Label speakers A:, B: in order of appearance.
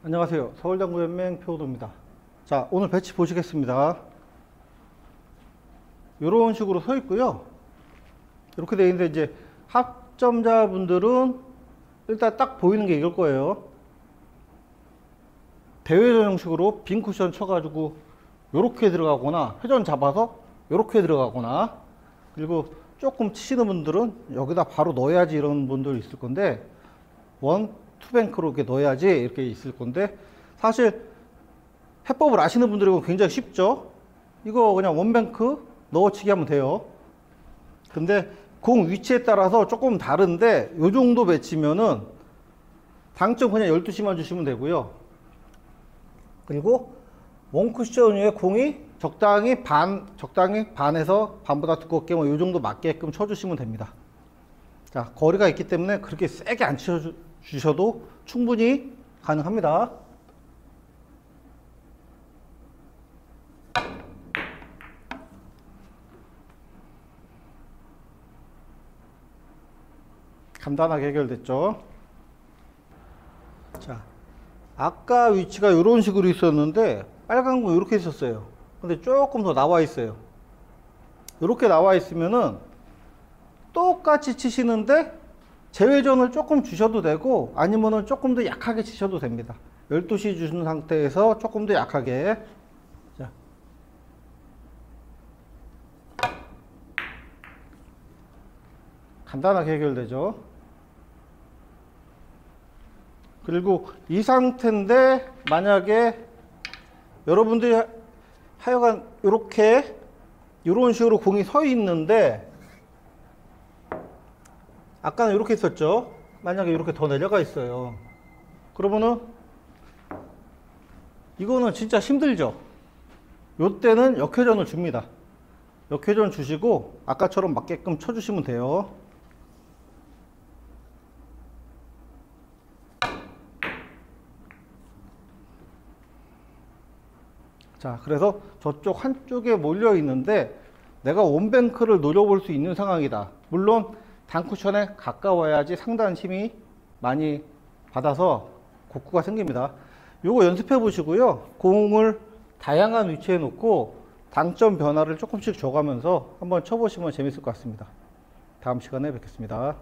A: 안녕하세요. 서울당구연맹 표호도입니다. 자, 오늘 배치 보시겠습니다. 이런 식으로 서 있고요. 이렇게 되어 있는데 이제 합점자분들은 일단 딱 보이는 게 이걸 거예요. 대회전 형식으로 빈 쿠션 쳐가지고 요렇게 들어가거나 회전 잡아서 요렇게 들어가거나, 그리고 조금 치시는 분들은 여기다 바로 넣어야지 이런 분들 있을 건데, 투뱅크로 이렇게 넣어야지 이렇게 있을 건데, 사실 해법을 아시는 분들은 굉장히 쉽죠. 이거 그냥 원뱅크 넣어치기 하면 돼요. 근데 공 위치에 따라서 조금 다른데, 요 정도 배치면은 당점 그냥 12시만 주시면 되고요. 그리고 원쿠션 위에 공이 적당히 반에서 반보다 두껍게 뭐 요 정도 맞게끔 쳐주시면 됩니다. 자, 거리가 있기 때문에 그렇게 세게 안 쳐주셔도 충분히 가능합니다. 간단하게 해결됐죠. 자, 아까 위치가 이런 식으로 있었는데 빨간 거 이렇게 있었어요. 근데 조금 더 나와 있어요. 이렇게 나와 있으면은 똑같이 치시는데 제외전을 조금 주셔도 되고, 아니면은 조금 더 약하게 치셔도 됩니다. 12시 주신 상태에서 조금 더 약하게. 자, 간단하게 해결되죠. 그리고 이 상태인데 만약에 여러분들이 하여간 이렇게 이런 식으로 공이 서 있는데, 아까는 이렇게 있었죠. 만약에 이렇게 더 내려가 있어요. 그러면은 이거는 진짜 힘들죠. 요때는 역회전을 줍니다. 역회전 주시고 아까처럼 맞게끔 쳐주시면 돼요. 자, 그래서 저쪽 한쪽에 몰려 있는데 내가 원뱅크를 노려볼 수 있는 상황이다. 물론 단쿠션에 가까워야지 상단 힘이 많이 받아서 곡구가 생깁니다. 요거 연습해 보시고요. 공을 다양한 위치에 놓고 당점 변화를 조금씩 줘가면서 한번 쳐보시면 재밌을 것 같습니다. 다음 시간에 뵙겠습니다.